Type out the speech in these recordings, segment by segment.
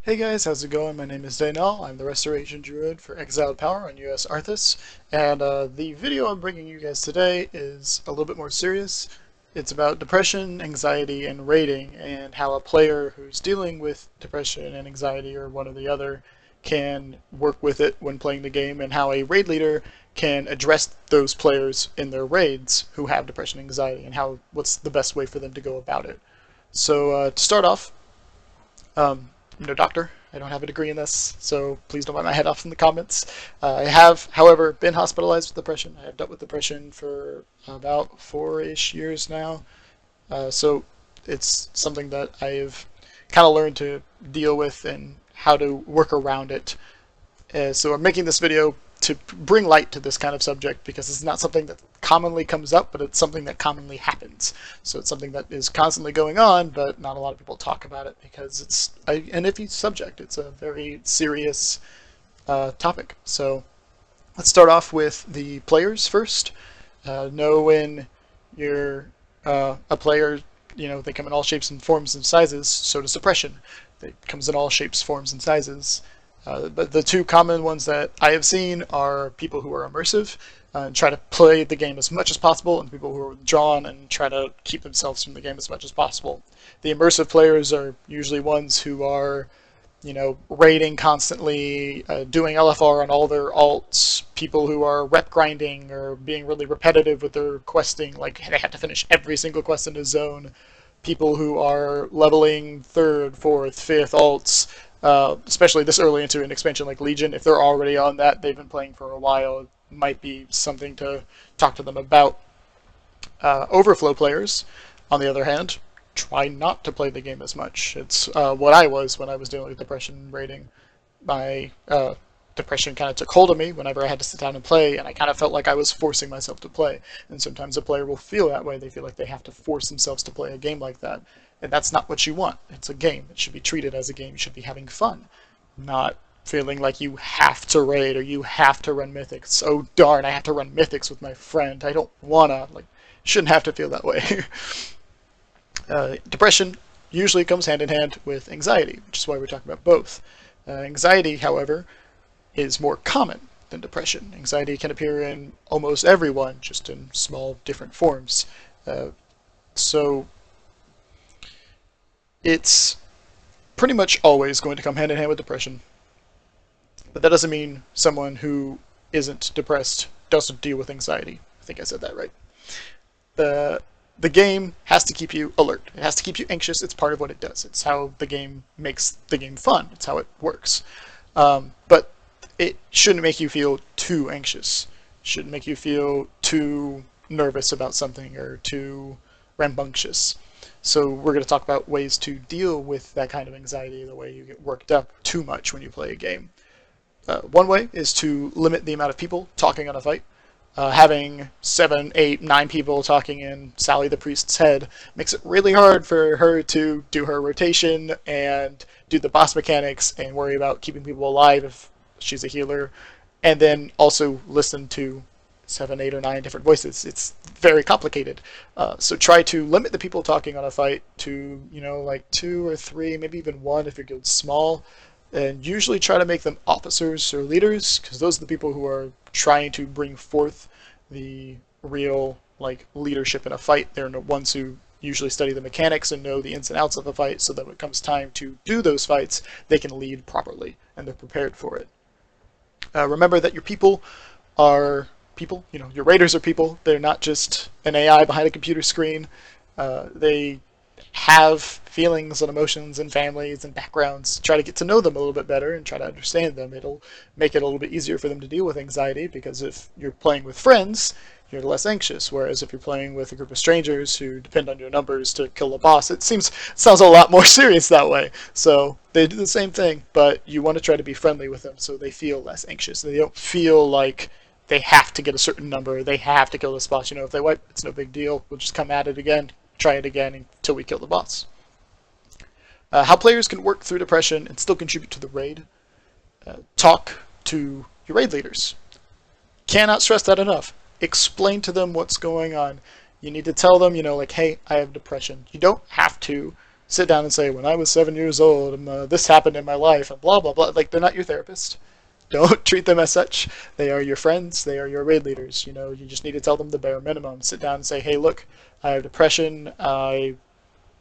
Hey guys, how's it going? My name is Daenall. I'm the Restoration Druid for Exiled Power on US Arthas, and the video I'm bringing you guys today is a little bit more serious. It's about depression, anxiety, and raiding, and how a player who's dealing with depression and anxiety or one or the other can work with it when playing the game, and how a raid leader can address those players in their raids who have depression and anxiety, and what's the best way for them to go about it. So to start off, I'm no doctor. I don't have a degree in this, so please don't bite my head off in the comments. I have, however, been hospitalized with depression. I have dealt with depression for about 4-ish years now. So it's something that I've kind of learned to deal with and how to work around it. So I'm making this video to bring light to this kind of subject because it's not something that commonly comes up, but it's something that commonly happens. So it's something that is constantly going on, but not a lot of people talk about it because it's an iffy subject. It's a very serious topic. So let's start off with the players first. Know when you're a player, they come in all shapes and forms and sizes. So does depression. It comes in all shapes, forms, and sizes. But the two common ones that I have seen are people who are immersive and try to play the game as much as possible, and people who are withdrawn and try to keep themselves from the game as much as possible. The immersive players are usually ones who are, raiding constantly, doing LFR on all their alts, people who are rep grinding or being really repetitive with their questing, like they have to finish every single quest in a zone. People who are leveling third, fourth, fifth alts, especially this early into an expansion like Legion. If they're already on that, they've been playing for a while, it might be something to talk to them about. Overflow players, on the other hand, try not to play the game as much. It's what I was when I was dealing with depression rating. My depression kind of took hold of me whenever I had to sit down and play, and I kind of felt like I was forcing myself to play. And sometimes a player will feel that way. They feel like they have to force themselves to play a game like that. And that's not what you want. It's a game. It should be treated as a game. You should be having fun, not feeling like you have to raid or you have to run mythics. Oh darn, I have to run mythics with my friend. I don't wanna. Shouldn't have to feel that way. Depression usually comes hand in hand with anxiety, which is why we're talking about both. Anxiety, however, is more common than depression. Anxiety can appear in almost everyone, just in small, different forms. So it's pretty much always going to come hand in hand with depression. But that doesn't mean someone who isn't depressed doesn't deal with anxiety. I think I said that right. The game has to keep you alert. It has to keep you anxious. It's part of what it does. It's how the game makes the game fun. It's how it works. But it shouldn't make you feel too anxious. It shouldn't make you feel too nervous about something or too rambunctious. So we're going to talk about ways to deal with that kind of anxiety, the way you get worked up too much when you play a game. One way is to limit the amount of people talking on a fight. Having 7, 8, 9 people talking in Sally the Priest's head makes it really hard for her to do her rotation and do the boss mechanics and worry about keeping people alive if she's a healer, and then also listen to 7, 8, or 9 different voices. It's very complicated. So try to limit the people talking on a fight to, like 2 or 3, maybe even 1 if your guild's small. And usually try to make them officers or leaders, because those are the people who are trying to bring forth the real leadership in a fight. They're the ones who usually study the mechanics and know the ins and outs of a fight, so that when it comes time to do those fights, they can lead properly and they're prepared for it. Remember that your people are people. Your raiders are people. They're not just an AI behind a computer screen. They have feelings and emotions and families and backgrounds. Try to get to know them a little bit better and try to understand them. It'll make it a little bit easier for them to deal with anxiety, because if you're playing with friends, you're less anxious. Whereas if you're playing with a group of strangers who depend on your numbers to kill a boss, sounds a lot more serious that way. So they do the same thing, but you want to try to be friendly with them so they feel less anxious. They don't feel like they have to get a certain number, they have to kill this boss. If they wipe, it's no big deal. We'll just come at it again, try it again until we kill the boss. How players can work through depression and still contribute to the raid. Talk to your raid leaders. Cannot stress that enough. Explain to them what's going on. You need to tell them, hey, I have depression. You don't have to sit down and say, when I was 7 years old, and, this happened in my life, and blah, blah, blah. Like, they're not your therapist. Don't treat them as such. They are your friends. They are your raid leaders. You know, you just need to tell them the bare minimum. Sit down and say, hey, look, I have depression. I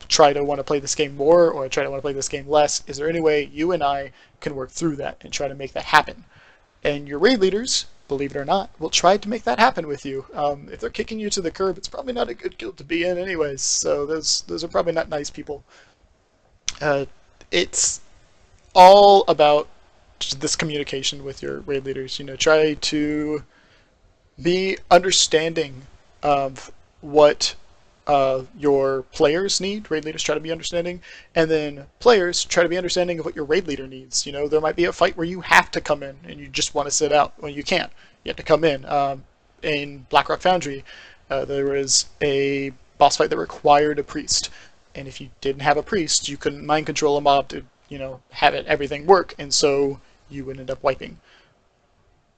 try to want to play this game more, or I try to want to play this game less. Is there any way you and I can work through that and try to make that happen? And your raid leaders, believe it or not, will try to make that happen with you. If they're kicking you to the curb, it's probably not a good guild to be in anyways. So those are probably not nice people. It's all about this communication with your raid leaders. You know, try to be understanding of what your players need. Raid leaders try to be understanding, and then players try to be understanding of what your raid leader needs. You know, there might be a fight where you have to come in and you just want to sit out. Well, you can't. You have to come in. In Blackrock Foundry, there was a boss fight that required a priest, and if you didn't have a priest, you couldn't mind control a mob to, you know, have everything work, and so you would end up wiping.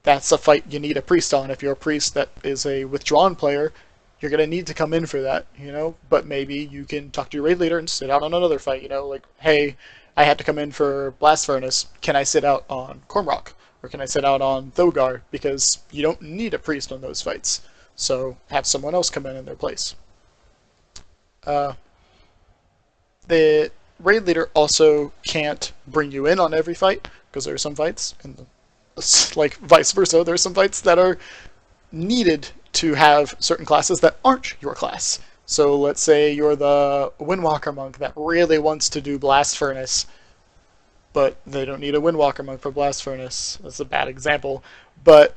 That's a fight you need a priest on. If you're a priest that is a withdrawn player, you're going to need to come in for that, you know, but maybe you can talk to your raid leader and sit out on another fight, you know, like, hey, I have to come in for Blast Furnace. Can I sit out on Cormrock? Or can I sit out on Thogar? Because you don't need a priest on those fights. So have someone else come in their place. The raid leader also can't bring you in on every fight, because there are some fights, and like vice versa, there are some fights that are needed to have certain classes that aren't your class. So let's say you're the Windwalker monk that really wants to do Blast Furnace, but they don't need a Windwalker monk for Blast Furnace. That's a bad example. But,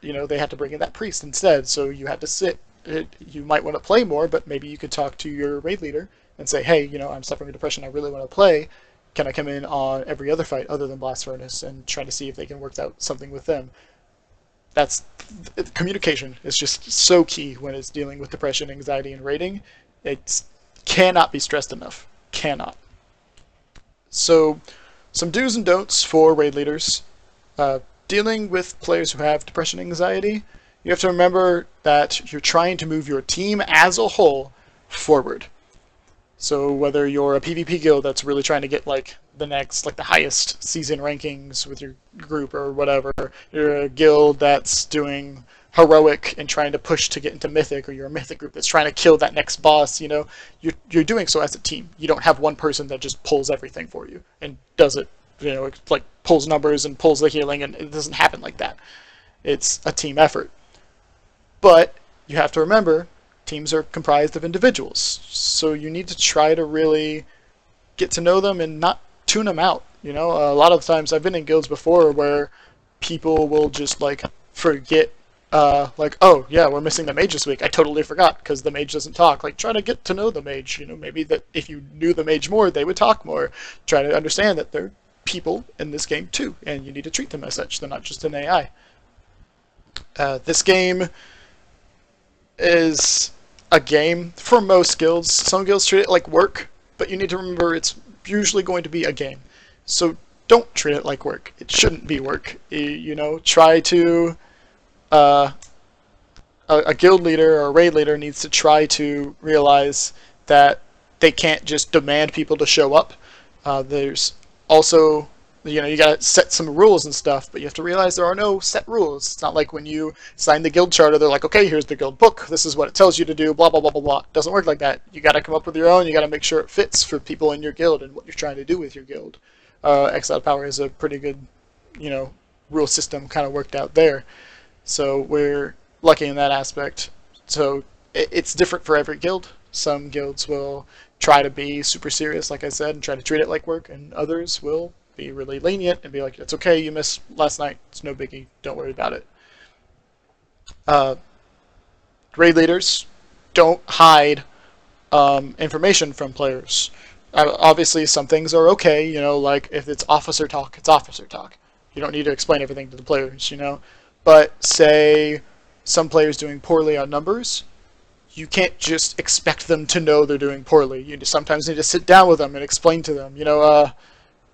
you know, they have to bring in that priest instead, so you have to sit. You might want to play more, but maybe you could talk to your raid leader and say, hey, you know, I'm suffering with depression, I really want to play. Can I come in on every other fight other than Blast Furnace, and try to see if they can work out something with them? That's communication is just so key when it's dealing with depression, anxiety, and raiding. It cannot be stressed enough. Cannot. So, some do's and don'ts for raid leaders. Dealing with players who have depression, anxiety, you have to remember that you're trying to move your team as a whole forward. So whether you're a PvP guild that's really trying to get like the next, like the highest season rankings with your group or whatever, you're a guild that's doing heroic and trying to push to get into mythic, or you're a mythic group that's trying to kill that next boss, you know, you're doing so as a team. You don't have one person that just pulls everything for you and does it, you know, like pulls numbers and pulls the healing, and it doesn't happen like that. It's a team effort. But you have to remember, teams are comprised of individuals, so you need to try to really get to know them and not tune them out. You know, a lot of times I've been in guilds before where people will just like forget, like, oh yeah, we're missing the mage this week. I totally forgot because the mage doesn't talk. Like, try to get to know the mage. You know, maybe that if you knew the mage more, they would talk more. Try to understand that they're people in this game too, and you need to treat them as such. They're not just an AI. This game is a game for most guilds. Some guilds treat it like work, but you need to remember it's usually going to be a game. So don't treat it like work. It shouldn't be work. You know, try to a guild leader or a raid leader needs to try to realize that they can't just demand people to show up. There's also, you know, you gotta set some rules and stuff, but you have to realize there are no set rules. It's not like when you sign the guild charter, they're like, okay, here's the guild book, this is what it tells you to do, blah, blah, blah, blah, blah. It doesn't work like that. You gotta come up with your own, you gotta make sure it fits for people in your guild and what you're trying to do with your guild. Exiled Power is a pretty good, you know, rule system kind of worked out there. So we're lucky in that aspect. So it's different for every guild. Some guilds will try to be super serious, like I said, and try to treat it like work, and others will be really lenient and be like, it's okay, you missed last night, it's no biggie, don't worry about it. Raid leaders don't hide information from players. Obviously some things are okay, you know, like if it's officer talk, it's officer talk. You don't need to explain everything to the players, you know. But say some players doing poorly on numbers, you can't just expect them to know they're doing poorly. You sometimes need to sit down with them and explain to them, you know.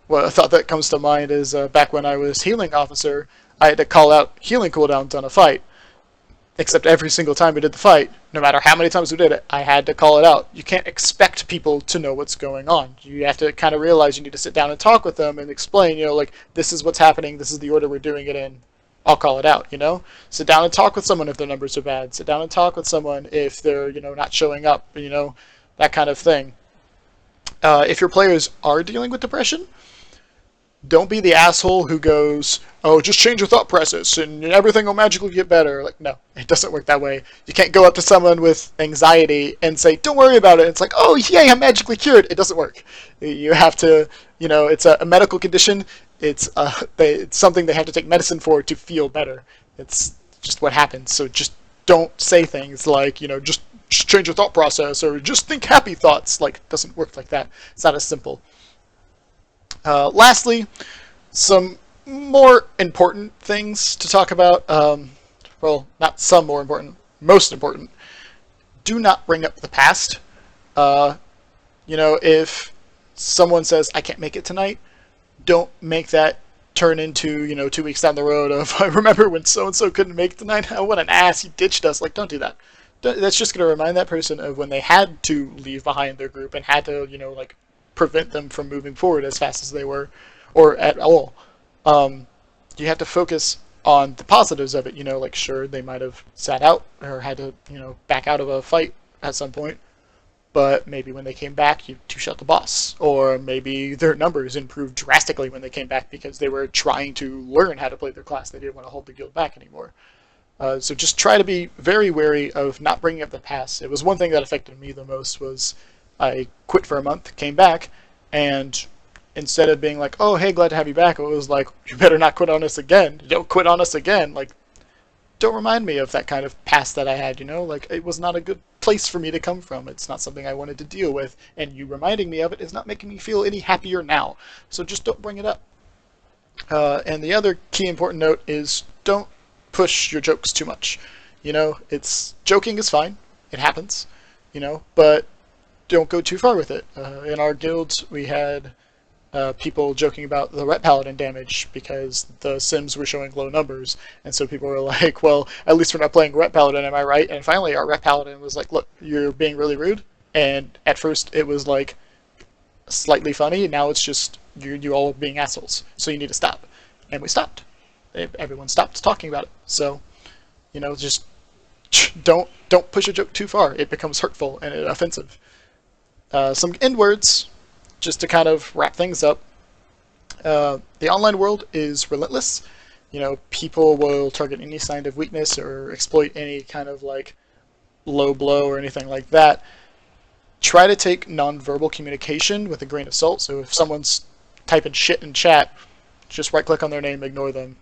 Well, a thought that comes to mind is back when I was healing officer, I had to call out healing cooldowns on a fight. Except every single time we did the fight, no matter how many times we did it, I had to call it out. You can't expect people to know what's going on. You have to kind of realize you need to sit down and talk with them and explain, like, this is what's happening, this is the order we're doing it in. I'll call it out, Sit down and talk with someone if their numbers are bad. Sit down and talk with someone if they're, not showing up, that kind of thing. If your players are dealing with depression, don't be the asshole who goes, oh, just change your thought process and everything will magically get better. Like, no, it doesn't work that way. You can't go up to someone with anxiety and say, don't worry about it. It's like, oh, yay, I'm magically cured. It doesn't work. You have to, it's a medical condition. It's something they have to take medicine for to feel better. It's just what happens. So just don't say things like, just change your thought process or just think happy thoughts. Like, it doesn't work like that. It's not as simple. Lastly, some more important things to talk about. Well, not some more important, most important. Do not bring up the past. If someone says, I can't make it tonight, don't make that turn into, 2 weeks down the road of, I remember when so-and-so couldn't make it tonight. Oh, what an ass, he ditched us. Like, don't do that. That's just going to remind that person of when they had to leave behind their group and had to, prevent them from moving forward as fast as they were, or at all. You have to focus on the positives of it. Like, sure, they might have sat out or had to, back out of a fight at some point, but maybe when they came back, you two-shot the boss. Or maybe their numbers improved drastically when they came back because they were trying to learn how to play their class. They didn't want to hold the guild back anymore. So just try to be very wary of not bringing up the past. It was one thing that affected me the most was I quit for a month, came back, and instead of being like, oh, hey, glad to have you back, it was like, you better not quit on us again. Don't quit on us again. Like, don't remind me of that kind of past that I had, Like, it was not a good place for me to come from. It's not something I wanted to deal with, and you reminding me of it is not making me feel any happier now. So just don't bring it up. And the other key important note is don't push your jokes too much. Joking is fine. It happens, but don't go too far with it. In our guild, we had people joking about the Ret Paladin damage because the Sims were showing low numbers, and so people were like, well, at least we're not playing Ret Paladin, am I right? And finally our Ret Paladin was like, look, you're being really rude, and at first it was like slightly funny, and now it's just you all being assholes, so you need to stop. And we stopped. Everyone stopped talking about it. So, just don't push a joke too far. It becomes hurtful and offensive. Some end words, just to kind of wrap things up. The online world is relentless. People will target any sign of weakness or exploit any kind of like low blow or anything like that. Try to take nonverbal communication with a grain of salt. So if someone's typing shit in chat, just right-click on their name, ignore them.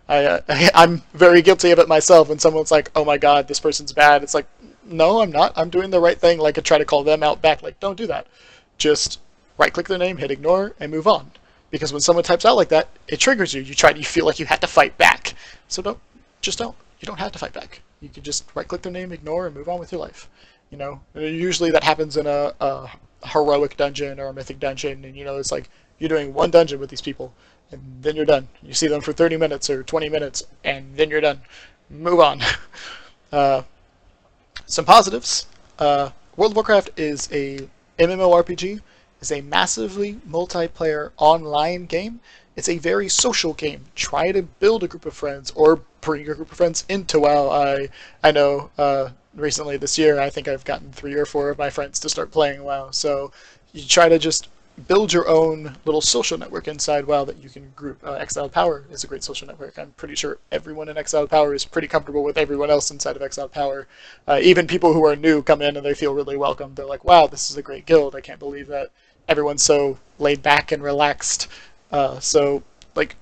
I'm very guilty of it myself. When someone's like, "Oh my God, this person's bad," it's like, no, I'm not. I'm doing the right thing. Like, I try to call them out back. Like, don't do that. Just right-click their name, hit ignore, and move on. Because when someone types out like that, it triggers you. You feel like you have to fight back. So don't. You don't have to fight back. You can just right-click their name, ignore, and move on with your life. Usually that happens in a heroic dungeon or a mythic dungeon, and it's like you're doing one dungeon with these people, and then you're done. You see them for 30 minutes or 20 minutes, and then you're done. Move on. Some positives. World of Warcraft is a MMORPG. It's a massively multiplayer online game. It's a very social game. Try to build a group of friends or bring your group of friends into WoW. I know recently this year I think I've gotten 3 or 4 of my friends to start playing WoW. So you try to just build your own little social network inside WoW that you can group. Exiled Power is a great social network. I'm pretty sure everyone in Exiled Power is pretty comfortable with everyone else inside of Exiled Power. Even people who are new come in and they feel really welcome. They're like, wow, this is a great guild. I can't believe that everyone's so laid back and relaxed. So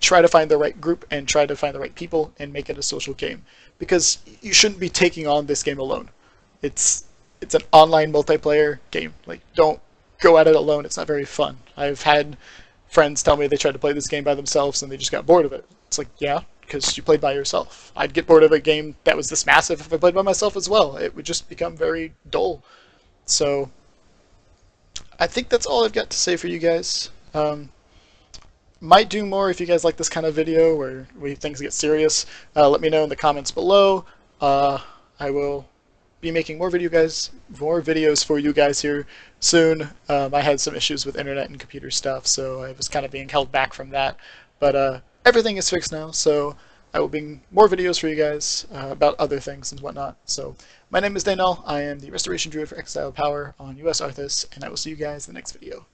try to find the right group and try to find the right people and make it a social game. Because you shouldn't be taking on this game alone. It's an online multiplayer game. Don't go at it alone. It's not very fun. I've had friends tell me they tried to play this game by themselves and they just got bored of it. It's like, yeah, because you played by yourself. I'd get bored of a game that was this massive if I played by myself as well. It would just become very dull. So I think that's all I've got to say for you guys. Might do more if you guys like this kind of video where things get serious. Let me know in the comments below. I will be making more videos for you guys here soon. I had some issues with internet and computer stuff, so I was kind of being held back from that. But everything is fixed now, so I will bring more videos for you guys about other things and whatnot. So my name is Daenall. I am the Restoration Druid for Exiled Power on US Arthas, and I will see you guys in the next video.